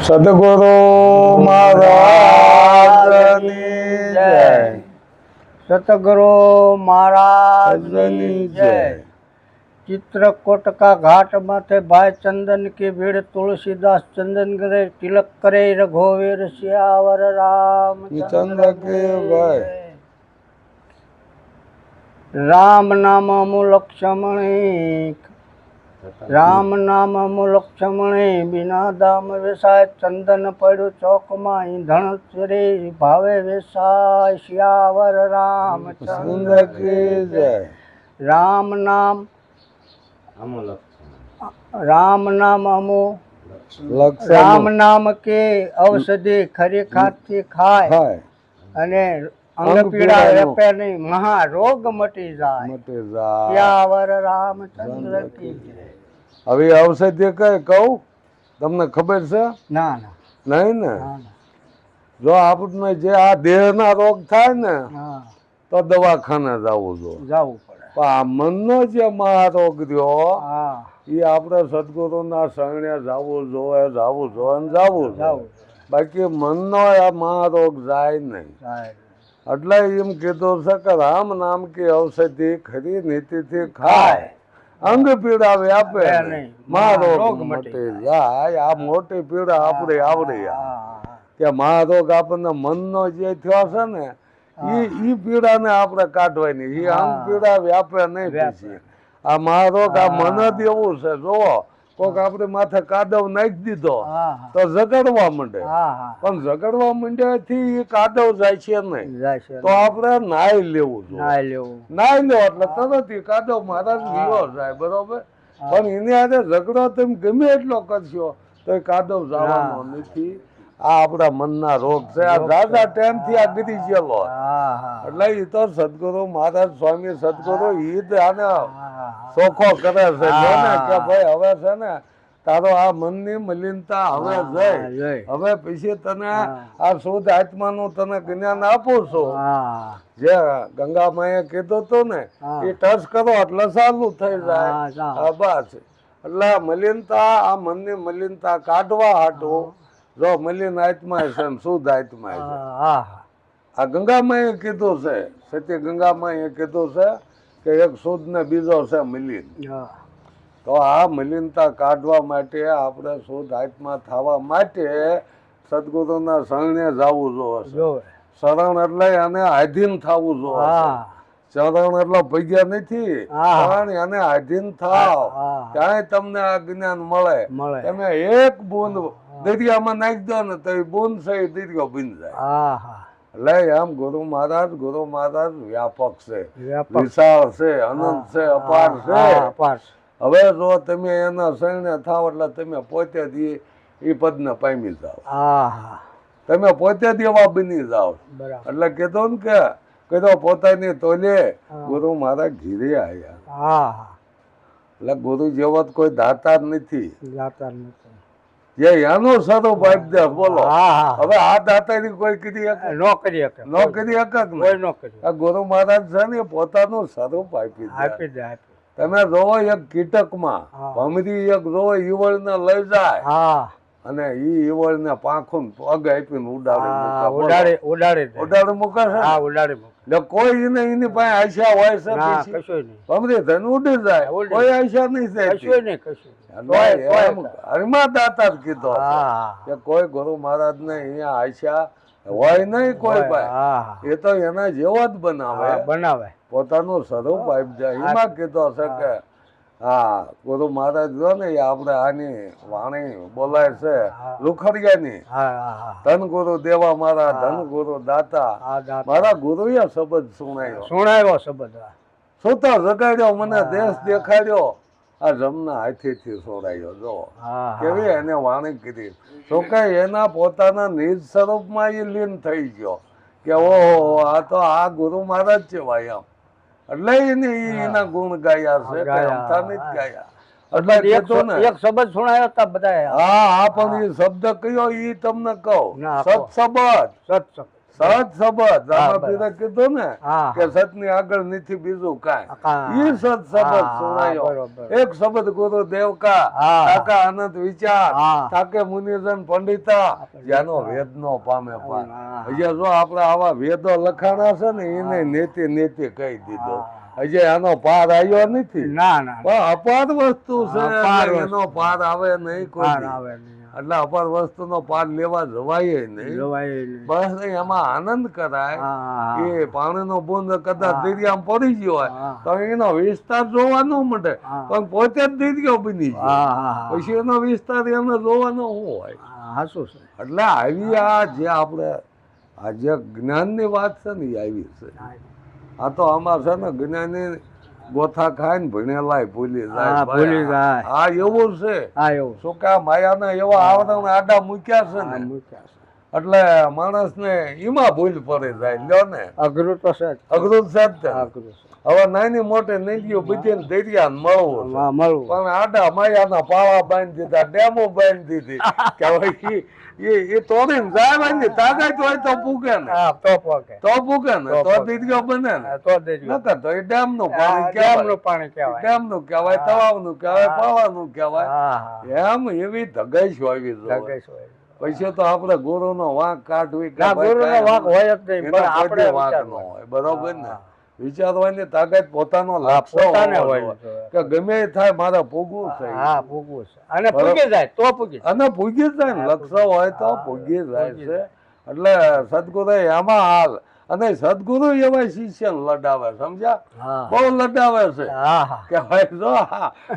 સદગુરુ મહારાજની જય. સતગુરુ મહારાજની જય. चित्रकूट का घाट माथे भाई चंदन की भीड़, तुलसीदास चंदन करे तिलक करे रघुवीर सियावर रामचंद्र के भाई. राम नाम लक्ष्मणी, राम नाम लक्ष्मणी बिना दाम वेसाय, चंदन पड़ो चौक माई धन चरे भावे वेसाय, सियावर रामचंद्र के जय. राम नाम राम नाम अमो राम नाम के औषधि खरी खाती खाय અને અંગ પીડા વેપે નહીં, મહારોગ મટી જાય. સિયાવર રામચંદ્ર કી જય. હવે ઔષધિ કઈ કહું તમને ખબર છે? ના ના નહીં ને. જો આપણને જે આ દેહના રોગ થાય ને તો દવાખાને જવું જોઈએ, જવું પડે. પણ આ મનનો જે મહારોગ રહ્યો એ આપણે સદગુરુના શરણે જવું જોઈએ, જવું જોઈએ ને જવું જોઈએ. બાકી મનનો આ મહારોગ જાય નહીં. એટલે એમ કીધું છે કે રામ નામ કી ઔષધિ ખરી નીતિથી ખાય, અંગ પીડા વ્યાપે મહારોગ મટી જાય. આ મોટી પીડા આપણે આવડી કે મહારોગ આપણને મનનો જે થયો છે ને ઈ પીડાને આપણે કાઢવાની, ઈ અંગ પીડા વ્યાપે નહીં. પછી આ મહારોગ આ મન જ એવું છે. જોવો કોક આપણે માથે કાદવ નાખી દીધો તો ઝઘડવા માંડે, પણ ઝઘડવા માંડ્યાથી એ કાદવ જાય છે નહીં. તો આપણે નાઈ લેવું જોઈએ. નાઈ લેવો એટલે તરત એ કાદવ મહારાજ વિયો જાય, બરોબર. પણ એની હારે ઝઘડો તમે ગમે એટલો કરશો તો એ કાદવ જવાનો નથી. આ આપણા મનના રોગ છે. આ દાદા ટાઈમ થી આ ગીરી ગયેલો એટલે એ તો સદગુરુ મહારાજ સ્વામી સદગુરુ ઈ જ આને ચોખ્ખો કરે છે કે ભાઈ હવે છે ને તારો આ મનની મલિનતા હવે જાય. હવે પછી તને આ શુદ્ધ આત્માનું તને જ્ઞાન આપું છું. જે ગંગામાએ કીધું હતું ને એ ટચ કરો એટલે ચાલુ થઈ જાય. બસ એટલે મલિનતા આ મનની મલિનતા કાઢવા હાટું જો મલિન આત્મા છે ને શુદ્ધ આત્મા છે. આ ગંગામાએ કીધું છે, સત્ય ગંગામાએ કીધું છે કે એક શુદ્ધ ને બીજો છે મલિન. તો આ મલિનતા કાઢવા માટે આપણે શુદ્ધ આત્મા થવા માટે સદગુરુના શરણે જવું જોઈએ. શરણ એટલે એને આધીન થવું જોઈએ. ચરણ એટલે ભગ્યા નથી, પણ એને આધીન થાવ ત્યાં તમને આ જ્ઞાન મળે. તમે એક બૂંદ દરિયામાં નાખી દો ને તો એ બૂંદ છે એ દરિયો બની જાય. એટલે એમ ગુરુ મહારાજ વ્યાપક છે, વિશાળ છે, અનંત છે, અપાર છે. હવે જો તમે એના શરણે થાવ એટલે તમે પોતે જ એ પદને પામી જાઓ. તમે પોતે જ એવા બની જાઓ. એટલે કીધું ને કે કીધો પોતાની તોલે ગુરુ મહારાજ ઘીરે આવ્યા. એટલે ગુરુ જેવો કોઈ દાતાર નથી. જે એનો સ્વરૂપ આપી દે. બોલો હવે આ દાતારી કોઈ કરી શકે? ગુરુ મહારાજ છે ને પોતાનું સ્વરૂપ આપી દે. તમે જોવો એક કીટકમાં ભમરી એક જોવો ઈવળ ને લઈ જાય અને ઈ ઈવળ ને પાંખું પગ આપીને ઉડાડી મૂકે છે. કોઈ એની પાસે આશા હોય છે? ભમરી ધન ઉડી જાય, કોઈ આશા નહીં થાય. હરિમા દાતા કીધો કે કોઈ ગુરુ મહારાજ ને અહીંયા આશા હોય નહીં કોઈ ભાઈ. એ તો એના જેવો જ બનાવે, પોતાનું સ્વરૂપ આપી જાય. એમાં કીધો છે કે હા ગુરુ મહારાજ જો ને આપણે આની વાણી બોલાય છે લુખડિયાની. ધન ગુરુ દેવા મારા, ધન ગુરુ દાતા મારા ગુરુએ શબ્દ સુણાયો શબ્દ સુતા જગાડ્યો, મને દેશ દેખાડ્યો, આ જમના હાથેથી સોડાયો. જો કેવી એને વાણી કીધી. તો કે એના પોતાના નિજ સ્વરૂપમાં એ લીન થઈ ગયો કે ઓહો આ તો આ ગુરુ મહારાજ છે ભાઈ. આમ એટલે એના ગુણ ગાયા છે, ગાયા. એટલે એક શબ્દ સુણાયો હતા બધા. હા પણ એ શબ્દ કયો એ તમને કહું. સત શબ્દ સત શબ્દ રામાપીરે કીધું ને હા કે સતની આગળ નથી બીજું કાંઈ. હા. ઈ સત શબ્દ હા, સુણાયો. બરોબર. એક શબ્દ ગુરુ દેવકા હા. તાકા અનંત વિચાર હા. તાકે મુનિજન પંડિતા જેનો વેદ નો પામે પાર. હા. હજી જો આપણે આવા વેદો લખાણા છે ને એને નેતિ નેતિ કહી દીધો. હજી આનો પાર આવ્યો નથી. ના ના પણ અપાર વસ્તુ છે અપાર એટલે વસ્તુ. એનો પાર આવે નહીં કોઈ પાર દી. આવે નહીં. એટલે અપાર વસ્તુનો પાર લેવા જવાય નહીં. જોવાય નહીં. બસ એમાં આનંદ કરાય. હા એ પાણીનો બુંદ કદાચ હા. દરિયામાં પડી ગયો હોય હા. તો એનો વિસ્તાર જોવા ન મળે. હા. પણ પોતે જ દરિયો બની હા જાય. હા પછી એનો વિસ્તાર એને જોવાનો શું હોય. હા હાચું છે. એટલે આવી આ જે આપણે આ જે જ્ઞાનની વાત છે ને એ આવી છે. આ તો આમાં છે ને જ્ઞાની ગોથા ખાય ને ભણેલાય ભૂલી જાય. હા, ભૂલી જાય. હા એવું છે. હા એવું શું કે આ માયાના એવા આવરણ આડા મૂક્યા છે હા, ને મૂક્યા છે. એટલે માણસને એમાં ભૂલ પડી જાય. લ્યો ને અઘરું તો છે જ. અઘરું છે જ તે. અઘરું છે. હવે નાની મોટી નદીઓ બધી દરિયા મળવું છે. હા, મળવું. પણ આડા માયાના પાળા બાંધી દીધા, ડેમો બાંધી દીધી કે હવે એ તોડીને જાય બાંધી તાકાત હોય તો પૂગે ને હા તો પોકે. તો પૂગે ને તો તો પૂગે. દરિયો બને ને. તો દેજો. નકર તો એ ડેમ નું હા, પાણી ડેમનું કહેવાય. પાણી કહેવાય. ડેમ નું કહેવાય, તળાવ નું કહેવાય, પાળાનું કહેવાય. હા હા એમ એવી ધગાઈશ હોવી જોઈએ. જગેશ હોય. પછી તો આપણે ગુરુ નો વાંક કાઢવી કે ના ભાઈ ગુરુનો કાંઈ વાંક હોય જ નહીં. એનો પણ આપણે કોઈ વાંક ન વિચારવાનું. હોય. બરોબર ને. હા. વિચારવાની તાકાત પોતાનો લક્ષ્ય પોતાને હોવો હોય જોઈએ. કે ગમે એ થાય મારે ભોગવું છે. હા પૂગવું છે. અને બરોબર. પૂગી જાય તો પૂગી જાય. અને ભૂગી જ જાય ને. લક્ષ્ય હોય તો ભૂગી જાય ભૂગી છે. જાય. એટલે સદગુરુ એમાં હાલ અને સદગુરુ એવા શિષ્ય લડાવે. સમજ્યા? હા બહુ લડાવે છે. હા હા કે ભાઈ જો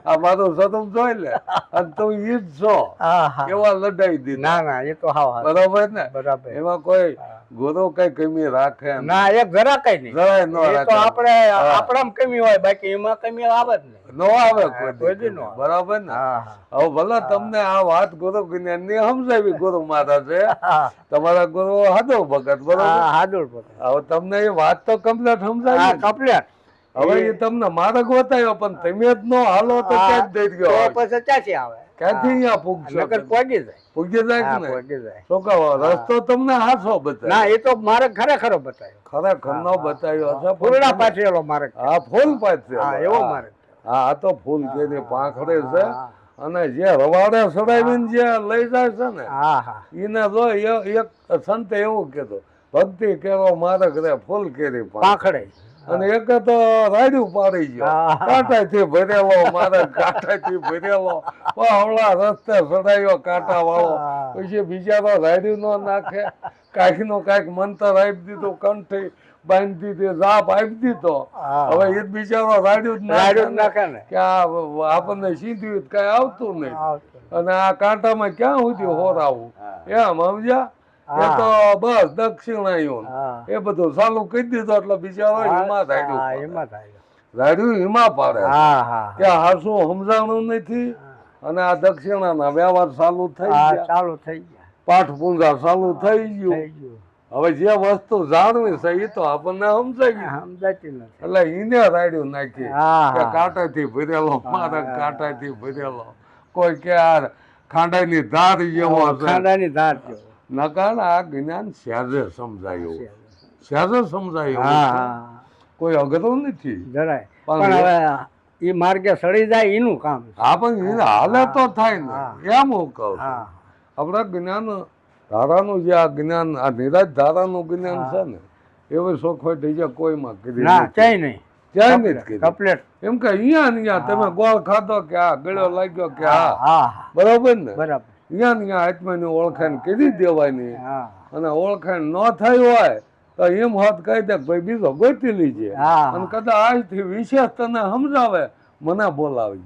આ મારું સદુમ જોઈ લે અને તું ઈ જ છો. હા હા એવા લડાઈ દીધા. ના ના એ તો હાવ હાવ. બરોબર ને. બરાબર. એમાં કોઈ ગુરુ કઈ કમી રાખે નહીં. ના એક જરા કઈ નહીં. જરાય ન એ તો રાખે. આપણે હા. આપણામાં કમી હોય બાકી એમાં કમી આવે જ નહીં. નો આવે કોઈ કોઈ દી દી. નો આવે. બરાબર ને. હા હા હવે ભલે તમને આ વાત ગુરુ જ્ઞાન ની સમજાવી ગુરુ મહારાજે. હા તમારા ગુરુ હાદો ભગત. બરોબર. હા હાદુર પોતે. હવે તમને એ વાત તો કમ્પ્લીટ હા સમજાવી. કમ્પ્લેટ. હવે એ તમને માર્ગ બતાવ્યો પણ તમે જ નો હાલો તો ક્યાં જ દઈ ગયો. તો પછી ક્યાંથી આવે? ક્યાંથી અહીંયા પૂગશો નકર તમે? પોગી જાય. પૂગી જાય હા કે ને. પોગી જાય. શું કહો રસ્તો તમને હાથો બતાવ્યો. ના એ તો મારે ખરેખર બતાવ્યો. ખરેખર નો બતાવ્યો હશે પણ પૂર્ણા તમે- પાથરેલો મારે. હા ફૂલ પાથરેલો. હા એવો મારે. હા આ તો ફૂલ કેરી પાંખડે છે. હા અને જે રવાડે સડાવીને જે લઈ જાય છે ને હા હા એને જો એક સંતે એવું કીધું ભક્તિ કેરો માર્ગ રે ફૂલ કેરી પાંખ. પાંખડે. અને એક તો રાડ્યું પાડી ગયો હા. કાંટાથી ભરેલો મારે કાંટાથી ભરેલો હમણાં રસ્તે સડાયો કાંટા વાળો. હા. પછી બિચારો રાડ્યું ન નાખે કાંઈક નો કાંઈક મંતર આપી દીધું કંઠી બાંધી દીધી જાપ આપી દીધો. હા. હવે એ જ બિચારો રાડ્યું જ રાડ્યું જ નાખે નાખે ને. કે આ આપણને સીધું કઈ આવતું નહીં. આવતું. અને આ કાંટામાં ક્યાં સુધી હોરાવું એમ સમજ્યા. એ હા. તો બસ દક્ષિણાયું હા એ બધું ચાલુ કરી દીધું એટલે બિચારો હિમા હા રાડ્યું એમાં થાય. રાડ્યું હિમા પાડે હા હા કે હાસું સમજાણું નથી. અને આ દક્ષિણાના વ્યવહાર ચાલુ થઈ હા ગયા. ચાલુ થઈ ગયા. પાઠ પૂંજા ચાલુ થઈ ગયું. થઈ ગયું. હવે જે વસ્તુ જાણવી છે એ તો આપણને સમજાવી. સમજાતી નથી. એટલે એને રાડ્યું નાખી હા કે હા કાંટાથી ભરેલો મારે કાંટાથી ભરેલો. કોઈ કે આ ખાંડાની ધાર જેવો છે. ખાંડાની ધાર જેવો. નકાર આ જ્ઞાન સહેજે સમજાયું. સહેજે સમજાયું. હા હા કોઈ અઘરું નથી. જરાય. પણ પણ હવે એ માર્ગે સડી જાય એનું કામ છે. હા પણ એને હાલે તો થાય હા. ને એમ હું કહું છું. હા આપણા જ્ઞાન ધારાનું જે આ જ્ઞાન આ નિરાજ ધારાનું જ્ઞાન છે ને એવી સોખવટ બીજા કોઈમાં કરી ના નથી. ક્યાંય નહીં. ક્યાંય નથી કરી. કપલેટ. એમ કે અહીંયા ને અહીંયા તમે ગોળ ખાધો કે આ ગળ્યો લાગ્યો કે હા આ હા બરોબર ને બરાબર. અહીંયા ને અહીંયા આત્માની ઓળખાણ કરી દેવાની. હા અને ઓળખાણ ન થઈ હોય તો એમ હોત કહી દે ભાઈ બીજો ગોતી લીજે. હા. અને કદાચ આજથી વિશેષ તને સમજાવે મને બોલાવી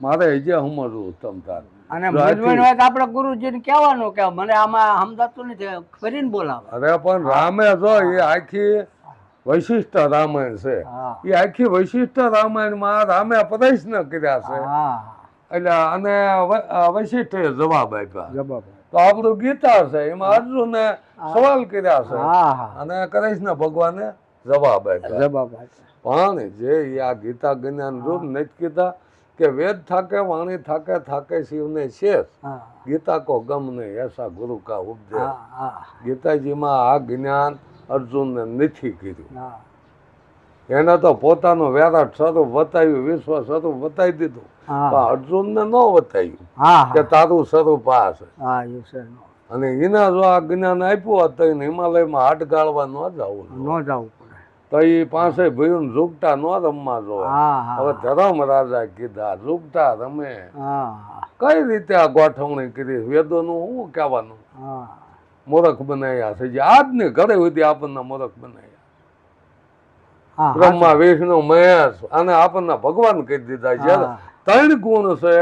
મારે હજે સમજવું તમ તાર. અને મૂંઝવણ હોય તો આપણે ગુરુજીને કહેવાનું કે મને આમાં સમજાતું નથી કરીને બોલાવે. અરે પણ રામે જો એ આખી વૈશિષ્ટ રામાયણ છે. હા એ આખી વૈશિષ્ટ રામાયણમાં રામે પ્રશ્ન કર્યા છે. હા એટલે અને વૈશિષ્ઠે જવાબ આપ્યા. જવાબ. તો આપણું ગીતા છે એમાં અર્જુને સવાલ કર્યા છે હા હા અને કૃષ્ણ ભગવાને જવાબ આપ્યા. જવાબ પણ જે આ ગીતા જ્ઞાન રૂપ નથી કીધા કે વેદ થાકે વાણી થાકે થાકે શિવને શેષ હા ગીતા કો ગમ નહીં એસા ગુરુ કા ઉપદેશ. હા હા ગીતાજીમાં આ જ્ઞાન અર્જુનને નથી કીધું. હા એને તો પોતાનું વિરાટ સ્વરૂપ બતાવ્યું, વિશ્વ સ્વરૂપ બતાવી દીધું, હા પણ અર્જુનને ન બતાવ્યું હા કે તારું સ્વરૂપ આ છે. હા એ છે અને એના જો આ જ્ઞાન આપ્યું હોત તો એને હિમાલયમાં હાટ ગાળવા ન જવું ન જવું પડે. તો એ પાસે ભયું ઝૂકટા ન રમવા જોવે. હા હા હવે ધર્મ રાજા કીધા ઝૂકટા રમે. હા કઈ રીતે આ ગોઠવણી કરી? વેદોનું શું કહેવાનું? હા મૂર્ખ બનાવ્યા છે જે આજની ઘરે સુધી આપણને મૂર્ખ બનાવ્યા. હા બ્રહ્મા વિષ્ણુ મહેશ અને આપણને ભગવાન કહી દીધા. જ્યારે હા 3 ગુણ છે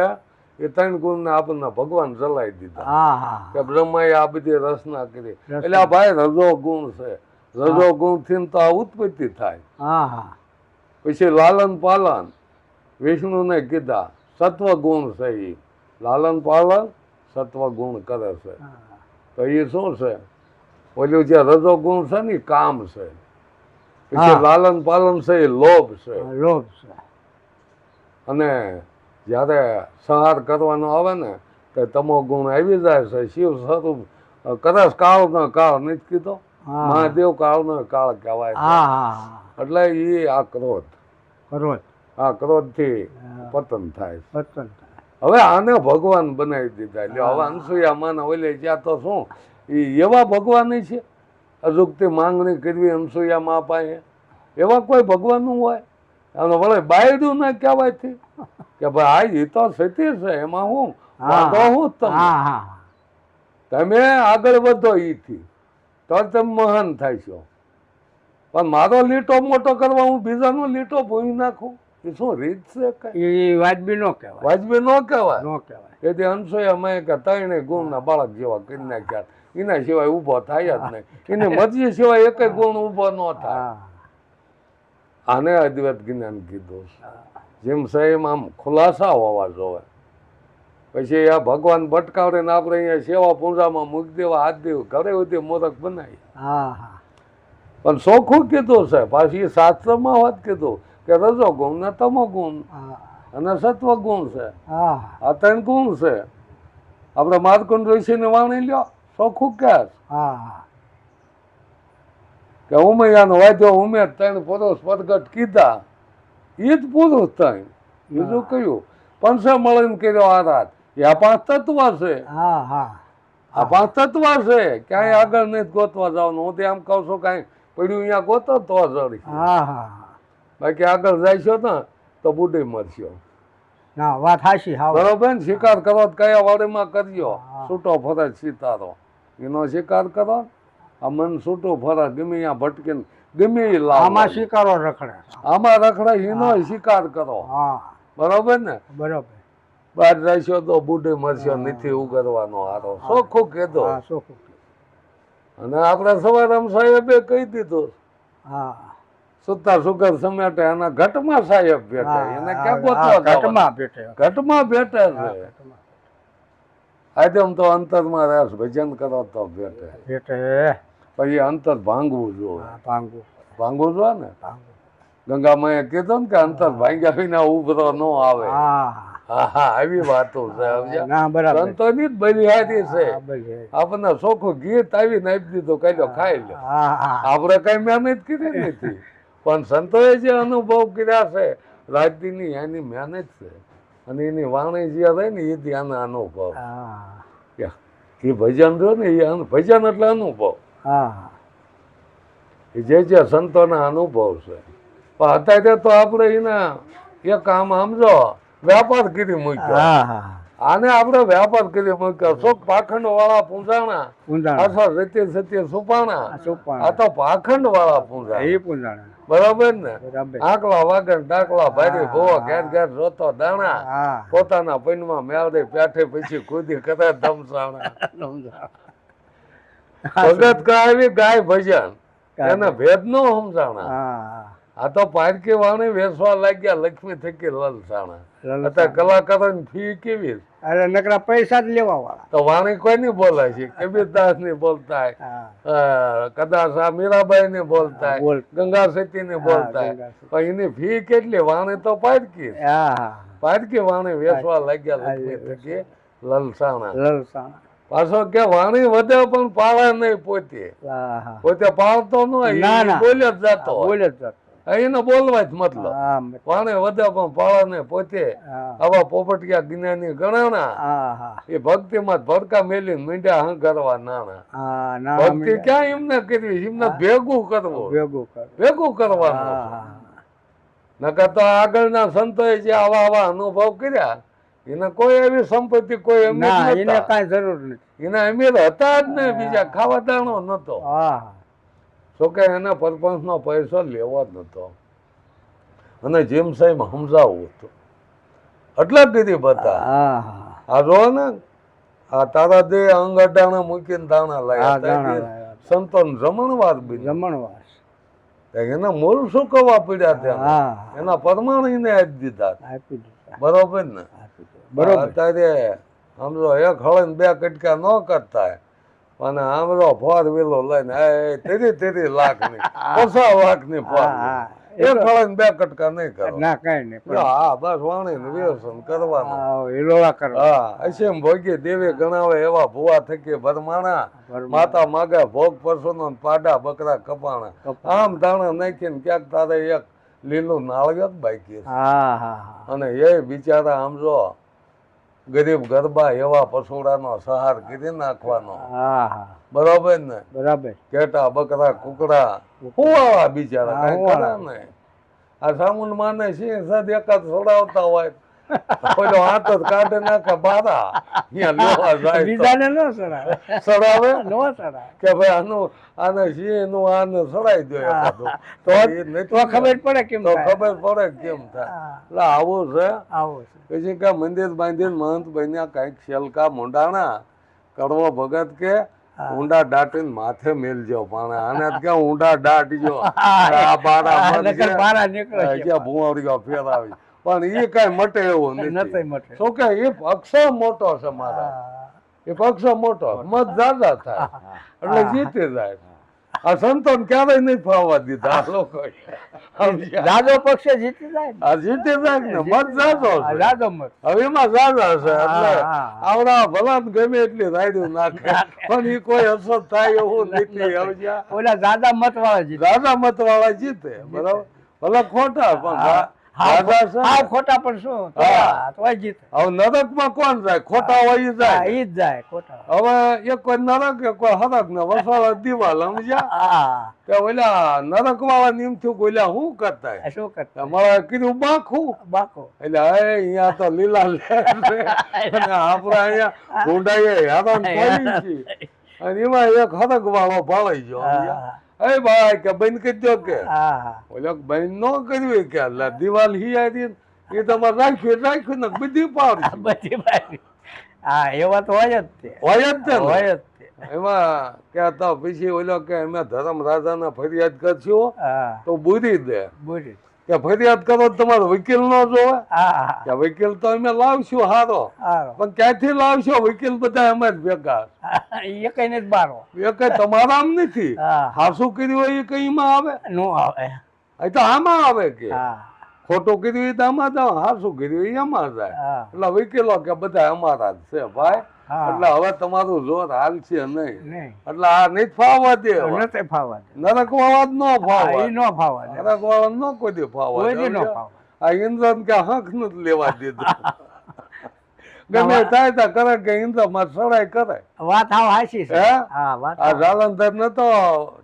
એ 3 ગુણને આપણને ભગવાન જલાઈ દીધા. હા હા કે બ્રહ્માએ આ બધી રચના કરી. એટલે આ ભાઈ રજો ગુણ છે. રજો ગુણ થી તો આ ઉત્પત્તિ થાય. હા હા પછી લાલન પાલન વિષ્ણુને કીધા સત્વ ગુણ છે. એ લાલન પાલન સત્વ ગુણ કરે છે. તો એ શું છે? ઓલું જે રજો ગુણ છે ને એ કામ છે. પછી લાલન પાલન છે એ લોભ છે. લોભ છે. અને જ્યારે સંહાર કરવાનો આવે ને તો તમો ગુણ આવી જાય છે. શિવ સ્વરૂપ કદાચ કાળનો કાળ નથી કીધો, મહાદેવ કાળનો કાળ કહેવાય છે. એટલે એ આ ક્રોધ આ ક્રોધથી પતન થાય છે. હવે આને ભગવાન બનાવી દીધા. એટલે હવે અનસુયા માના ઓલે જ્યાં તો શું એવા ભગવાન છે? અજુકતી માંગણી કરવી અનસુયા મા પાસે એવા કોઈ ભગવાન હોય? અને વળે બાયડું ના કહેવાયથી કે ભાઈ એ તો સતી છે, એમાં હું વાંધો હું તમે આગળ વધો ઈથી તો તમે મહાન થાય છો. પણ મારો લીટો મોટો કરવા હું બીજાનો લીટો ભૂલી નાખું એ શું રીત છે? કઈ વાજબી નો કહેવાય. વાજબી ન કહેવાય. તેથી અનસુયા મેં કે 3 ગુણના બાળક જેવા કરી નાખ્યા. એના સિવાય ઊભો થાય જ નહીં. એની મરજી સિવાય એક ગુણ ઊભો ન થાય. આને અદ્વૈત જ્ઞાન કીધું. જેમ સાહેબ આમ ખુલાસા હોવા જોવે. પછી આ ભગવાન ભટકાવડે ને આપણે અહીંયા સેવા પૂજામાં મૂકી દેવા, હાથ દેવું ઘરે સુધી મોરખ બનાવી. પણ ચોખ્ખું કીધું છે. પાછી શાસ્ત્રમાં વાત કીધું કે રજો ગુણ ને તમો ગુણ અને સત્વ ગુણ છે. આ 3 ગુણ છે. આપણે માર્કંડ ઋષિની વાણી લ્યો, ચોખ્ખું ક્યાં કે ઉમૈયાનો વાદ્યો ઉમેર 3 પુરુષ પ્રગટ કીધા. એ જ પુરુષ 3. બીજું કયું? પંચે મળીને કર્યો આરાધ. આ 5 તત્વ છે. આ 5 તત્વ છે. ક્યાંય આગળ નહીં ગોતવા જવાનું. હું તો એમ કહું છું કાંઈ પડ્યું અહીંયા ગોતો તો જડી. બાકી આગળ જાય ને તો બુઢી મરશો. બરોબર ને? શિકાર કરો કયા વાડીમાં કરજો. છૂટો ફરજ સિતારો એનો શિકાર કરો. આ મન છૂટું ફરજ ગમે અહીંયા ભટકીને ગમે આમાં શિકારો રખડે. આમાં રખડે એનો શિકાર કરો. બરોબર ને? બરોબર. બહાર જશો તો બુઢી મરશો. નથી ઉગરવાનો હારો. ચોખ્ખું કીધું. અને આપણે સવારામ સાહેબે કહી દીધું સુતા સુગર સમેટે એના ઘટમાં સાહેબ બેઠે. એને ક્યાં ગોતવા ઘટમાં બેઠે છે. આજે તો અંતરમાં રહેશ ભજન કરો તો બેઠે. પછી અંતર ભાંગવું જોઈએ. ભાંગવું જોઈએ ને. ગંગામાએ કીધું ને કે અંતર ભાંગ્યા વિના ઉભરો ન આવે. આવી વાતો છે. સંતોની જ બલિહારી છે. આપણને ચોખ્ખું ગીત આવીને આપી દીધું કઈ ખાઈ લો. આપણે કઈ મહેનત કરી નથી. પણ સંતોએ જે અનુભવ કર્યા છે રાજદીની એની મહેનત છે. અને એની વાણી જે રહે ને એ ત્યાંનો અનુભવ. એ ભજન રહ્યો ને એ ભજન એટલે અનુભવ. જે સંતોના અનુભવ છે. પણ અત્યારે તો આપણે એના એક આમ સમજો વ્યાપાર કરી મૂક્યો. આને આપણે વ્યાપાર કરી મૂક્યો. શોક પાખંડ વાળા પૂંજાણા અથવા સત્ય સત્ય સુપાણા. આ તો પાખંડ વાળા પૂંજાણા. બરાબર ને? આકલા વાગણ ડાકલા ભારી ભોવા ઘેર ઘેર જોતો દાણા. પોતાના પૈનમાં મેળે પેઠે પછી કુદી કરે ધમસાણા. ભગત ગાય ગાય ભજન એને ભેદ નો સમજાણા. આ તો પારકી વાણી વેચવા લાગ્યા લક્ષ્મી થકી લલસાણા. અત્યારે કલાકારોની ફી કેવી? અરે નકરા પૈસા જ લેવા વાળા. તો વાણી કોઈ ની બોલાય છે. કબીરદાસ ની બોલતા, કદાચ આ મીરાબાઈ ની બોલતા, ગંગા સતી ની બોલતા. પણ એની ફી કેટલી? વાણી તો પારકી. પારકી વાણી વેચવા લાગ્યા લક્ષ્મી થકી લલસાણા લલસાણા. પાછો કે વાણી વધે પણ પાળે નહીં પોતે. હા હા. પોતે પાળતો ન હોય, ના, ઈ ના. બોલે જ જાતો હોય. બોલે જ જતો. એને બોલવા જ મતલબ. હા વાણી વધે પણ પાળે નહીં પોતે. હા આવા પોપટિયા જ્ઞાની ગણાણા હા હા. એ ભક્તિમાં ભડકા મેલી મીંડ્યા હંકારવા નાણા. હા ના ભક્તિ ક્યાં એમને કરવી, એમને ભેગું કરવું, ભેગું કર. ભેગું કરવાનું હા છે. હા. નકર તો આગળના સંતોએ જે આવા આવા અનુભવ કર્યા એને કોઈ એવી સંપત્તિ કોઈ અમીર ના એને નહોતા. કાંઈ જરૂર નથી. એના અમીર હતા જ ને, બીજા ખાવા દાણો નતો. હા તો કે એને પરપંચનો પૈસો લેવો જ નતો. અને જેમ સાહેબ સમજાવવું હતું એટલે દીધી બતા. હા હા. આ જો ને આ તારા દે અંગ અડાણા મૂકીને દાણા હા લાયા દાણા હતા. લાવ્યા. સંતોન જમણવાર બી જમણવાર. એના મૂળ શું કવા પડ્યા ત્યાં, હા એના પરમાણુ એને આપી દીધા. આપી દીધા. બરોબર ને? આપી દીધા. બરોબર. અત્યારે સમજો એક હળે બે કટકા ન કરતા અને આમરો ફોર વ્હીલો લઈને તેરી લાખની 50 લાખની ફોર હા એક હળે બે કટકા નહીં કરો. ના કઈ નહીં. હા બસ વાણી ને વ્યસન કરવાનું. હા હિલોળા કરવા. હા અસેમ ભોગી દેવી ગણાવે એવા ભુવા થકી ભરમાણા. માતા માગે ભોગ પરસોનો પાડા બકરા કપાણા. આમ દાણા નાખીને ક્યાંક તારે એક લીલું નાળિયેર બાકી છે. હા હા. અને એ બિચારા આમ જો ગરીબ ગરબા એવા પશુડાનો સહાર કરી નાખવાનો. હા હા. બરોબર ને? બરાબર. કેટા બકરા કુકડા હુવાળા બિચારા હા, કઈ કરે નહીં. આ સામુન માને સિંહ સદ એકાદ છોડાવતા હોય પેલો હાથ જ કાઢે નાખે બારા ત્યાં લેવા જાય તો બીજાને ન સડાવે. સડાવે નો સડાવે. કે ભાઈ આનું આને સિંહ નું આને સડાઈ દો એકાદું. તો એ નથી તો ખબર પડે કેમ તો થાય. ખબર પડે કેમ થાય. હા, એટલે આવું છે. આવું છે. પછી કે મંદિર બાંધીને મહંત બન્યા કઈક શેલકા મોંડાણા કડવો ભગત કે ઊંડા દાટીને માથે મેલજો પણ આને જ કે ઊંડા દાટજો. આ બારા મત નકર બારા નીકળે છે. જ્યાં ભુવાડીઓ ફેરાવી પણ એ કઈ મટે એવું નથી નથી. મટે. શું કે એ પક્ષ મોટો છે મારા, હા. એ પક્ષ મોટો મત જાજા થાય એટલે જીતી જાય. આ સંતોન ક્યારેય નહીં ફાવવા દીધા આ લોકો. જાજો પક્ષે જીતી જાય ને. આ જીતી જાય ને મત જાજો આ છે. જાજો મત. હવે એમાં જાજા છે એટલે હા. આવડા ભલા ને ગમે એટલી રાયડું નાખે પણ એ કોઈ અસર થાય એવું નથી. હવે ઓલા જાદા મત વાળા જીતે. રાજા મત વાળા જીતે બરાબર, ભલે ખોટા પણ રાજા છે. હા ખોટા પણ શું હા. તોય જીતે. હવે નરક માં કોણ જાય? ખોટા હોય ઈ હા જાય. ઈ જ જાય ખોટા. હવે એક કોઈ નરક એક કોઈ હરક ને વસાવા દિવાલ સમજ્યા હા કે ઓલા નરક વાળા નિયમ થયું ઓલા શું કરતા આ શું કરતા મારા કીધું બાખું બાકો. એટલે હવે અહીંયા તો લીલા લહેર છે અને આપડે અહીંયા ઊંડાઈએ હેરાન પડી છીએ અને એમાં એક હરક વાળો ભાળાઈ ગયો સમજ્યા. હા એ ભાઈ કે બંધ કરી દો કે હા. ઓલો બંધ ન કરવી કે એટલે દિવાલ હિયારી એ તમારે રાખ્યું ને બધી પાડી બધી બાજુ. હા એવા તો હોય જ તે. હોય જ છે ને. હોય જ તે. એમાં કહેતા પછી ઓલો કે અમે ધર્મ રાજાને ફરિયાદ કરશું હા તો બુરી દે બુરી. કે ફરિયાદ કરો તો તમારો વકીલ ન જોવે હા કે વકીલ તો અમે લાવશું હારો હારો. પણ ક્યાંથી લાવશો? વકીલ બધા અમે જ ભેગા એ કઈ ને જ બારો. એ કઈ તમારા આમ નથી. હા હાસું કર્યું હોય એ કઈ માં આવે, નો આવે. એ તો આમાં આવે કે હા ખોટું કર્યું હોય તો આમાં જાવ, હાસું કર્યું હોય એમાં જાય. હા એટલે વકીલો કે બધા અમારા જ છે ભાઈ. હા. એટલે હવે તમારું જોર હાલશે નહીં નહીં એટલે આ નહીં ફાવવા દે. નથી ફાવા દે. નરક વાળા જ ન હા, ફાવવા ઈ નો ફાવા દે. નરક વાળા ન કોઈ દી ફાવવા કોઈ દે. દી નો ફાવા. આ ઇન્દ્ર કે હક નથી લેવા દીધું. ગમે થાય તો કરે કે ઇન્દ્ર માં સડાઈ કરે. વાત હાવ હાચી છે. હે? હા વાત આ જાલંધર નતો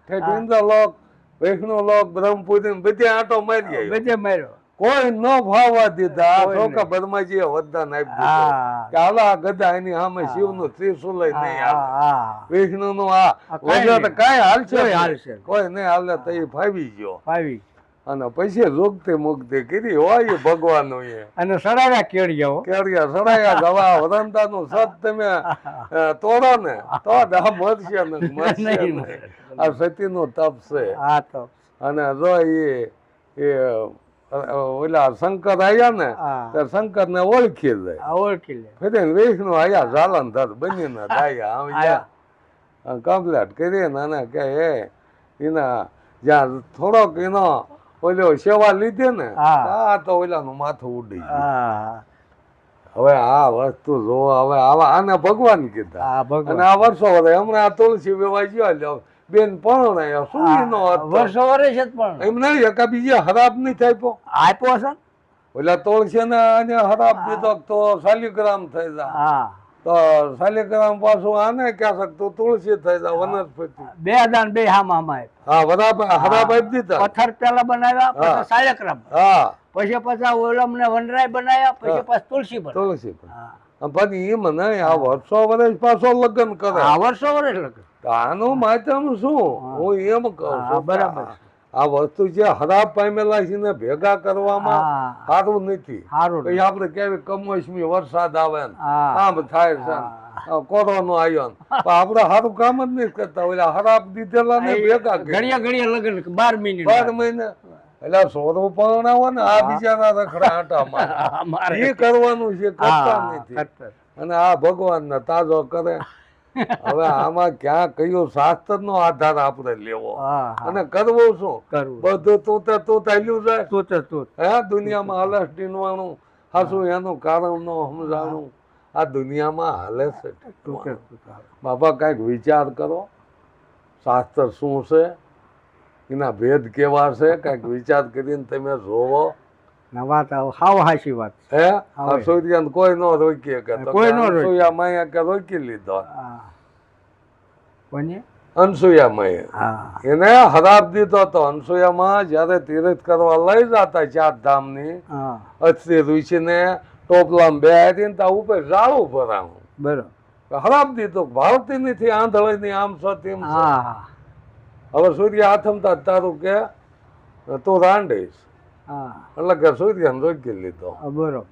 ઠેઠ ઇન્દ્ર લોક વિષ્ણુ લોક બ્રહ્મપુરી બધી આંટો મારી આવ્યો. બધે માર્યો. કોઈ ન ફાવવા દીધા. આ કોઈ છોકરા નહીં. બદમાજીએ વરદાન આપી દીધું હા કે હાલો આ ગધા એની સામે શિવનું ત્રિશુલય નહીં હાલે. હા વિષ્ણુ નું આ કાંઈ વજન નહીં. કાંઈ હાલશે કોઈ નહીં. હાલશે. કોઈ નહીં હાલે તો એ ફાવી ગયો ફાવી. અને પછી મુક્તિ મુક્તિ કરી હોય એ ભગવાનનું એ અને સડાવ્યા કેળિયાઓ. કેરિયા સડાયા ગવા વરંદાનું સત તમે તોડો ને તો જ આ મરશે ને મરશે નહીં નહીં. મળે. આ સતીનું તપ છે. હા તો અને જો એ ઓલા શંકર આયા ને હા. તો શંકર ને ઓળખી લે આ ઓળખી લે. ફરી વિષ્ણુ આયા જાલંધર બનીને દાયા આયા. કમ્પ્લેટ કરી નાના કે એના જ્યાં થોડોક એનો ઓલો સેવા લીધે ને હા. આ તો ઓલાનું માથું ઉડી ગયું. હા હવે આ વસ્તુ જો હવે આને ભગવાન કીધા હા અને ભગવાન આ વર્ષો વધે હમણાં આ તુલસી વેવાઈ ગયો લ્યો બેન પણ શું એનો અર્થ? વર્ષો વર્ષ જ પણ એમ નહીં એકા બીજે ખરાબ નહીં થાય પો આપ્યો છે ને? ઓલા તુલસી ને આને ખરાબ દીધો તો શાલિગ્રામ થઈ જાય હા તો શાલિગ્રામ પાછું આને ક્યાં શકતું તુલસી થઈ જાય વનસ્પતિ. બે દાન બે હામાં હા ખરાબ આપી દીધા. પથ્થર પેલા બનાવ્યા પછી શાયક્રમ હા પછી ઓલમ ને વનરાય બનાવ્યા પછી તુલસી બનાવ્યા. તુલસી પણ એમ નહીં આ વર્ષો વર્ષ પાછો લગ્ન કરે. આ વર્ષો વર્ષ લગ્ન. આનું માધ્યમ શું હું એમ કહું છું બરાબર. આ વસ્તુ જે ખરાબ પામેલા છે ને ભેગા કરવામાં હા સારું નથી. સારું પછી આપણે કેવી કમોસમી વરસાદ આવે ને હા આમ થાય છે ને, કોરોનો આવ્યો ને પણ આપણે સારું કામ જ નહીં કરતા ઓલા ખરાબ દીધેલા ને ભેગા ઘડિયા ઘડિયા લગ્ન 12 મિનિટ 12 મહિને એટલે સોરું પરણાવો ને આ બિચારા રખડા આટા મારે એ કરવાનું છે કરતા નથી. અને આ ભગવાન ને તાજો કરે. હવે આમાં ક્યાં કયો શાસ્ત્ર નો આધાર આપણે લેવો અને કરવું શું? બધું તું ચાલ્યું જાય હે દુનિયામાં હાલે ટીનવાણું હાસું એનું કારણ નો સમજાણું આ દુનિયામાં હાલે છે. બાબા કઈક વિચાર કરો શાસ્ત્ર શું છે એના ભેદ કેવા છે કઈક વિચાર કરીને તમે જોવો. વાત હાવ હાચી વાત હે સૂર્ય કોઈ નો રોકીએ કે કોઈ નો અનસુયા માયા કે રોકી લીધો. કોને? અનસુયા માયા એને હરાબ દીધો તો અનસુયામાં જયારે તીર્થ કરવા લઈ જતા 4 ધામની અસ્થિ ઋષિ ને ટોપલામાં બેહારી ને ત્યાં ઉપર ઝાડું ભરાણું. બરોબર હરાબ દીધો ભારતી નથી આંધળી ની આમ છો તેમ છો. હવે સૂર્ય આથમતા તારું કે તું રાંડીશ એટલે કે સૂર્ય રોકી લીધો. બરોબર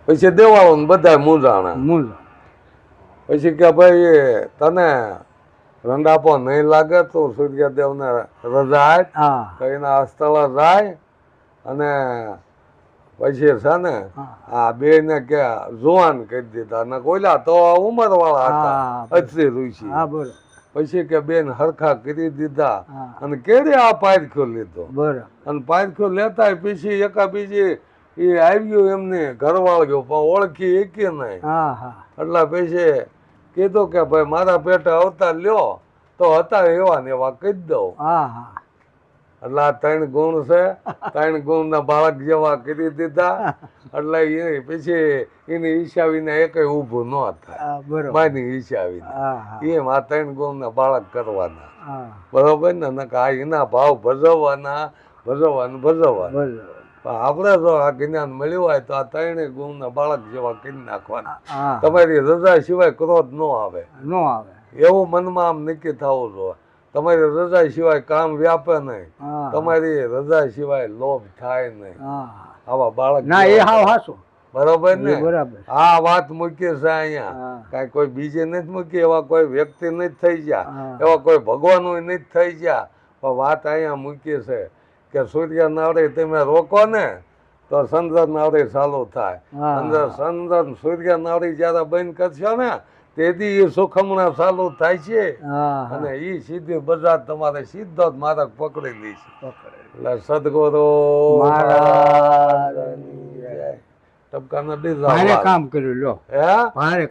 પછી દેવાળો ને બધા મૂંઝાણા. પછી કે ભાઈ તને રંડાપો નહીં લાગે તો સૂર્યદેવ ને રજા આપ એના સ્થળે જાય અને પછી છે ને આ બે ને કે જુવાન કરી દીધા ને કોઈલા તો ઉંમર વાળા હતા અસ્થિ ઋષિ. પછી કે બેન હરખા કરી દીધા અને કેડે આ પારખ્યો લીધો અને પારખ્યો લેતા પછી એકા બીજી એ આવ્યું એમને ઘરવાળ્યો પણ ઓળખી એકે નહીં. એટલે પછી કીધું કે ભાઈ મારા પેટે અવતાર લ્યો તો હતા એવા ને એવા કહી દઉં. એટલે આ 3 ગુણ છે 3 ગુણ ના બાળક જેવા કરી દીધા. એટલે એ પછી એની ઈચ્છાવીને એકય ઊભું ન થાય માની ઈચ્છાવીને એમ આ 3 ગુણ ના બાળક કરવાના. બરોબર ને આ એના ભાવ ભજવવાના ભજવવાના. આપણે જો આ જ્ઞાન મળ્યું હોય તો આ 3 ગુણ ના બાળક જેવા કરી નાખવાના. તમારી રજા સિવાય ક્રોધ ન આવે એવું મનમાં આમ નક્કી થવું જોઈએ. તમારી રજા સિવાય કામ વ્યાપે નહીં. તમારી રજા સિવાય લોભ થાય નહીં. આવા બાળક બરોબર ને આ વાત મૂકી છે અહીંયા કઈ કોઈ બીજે નથી મૂકી એવા કોઈ વ્યક્તિ નથી થઈ ગયા એવા કોઈ ભગવાન નથી થઈ ગયા. પણ વાત અહીંયા મૂકી છે કે સૂર્ય નાવડી તમે રોકો ને તો ચંદ્ર નાવડી ચાલુ થાય. ચંદ્ર સૂર્ય નાવડી જયારે બંધ કરશો ને તેથી એ સુખમણા ચાલુ થાય છે અને એ સીધી બજાર તમારે સીધો જ માર્ગ પકડી લે છે. એટલે સદગુરુ ટપકા નદી કામ કર્યું લો હે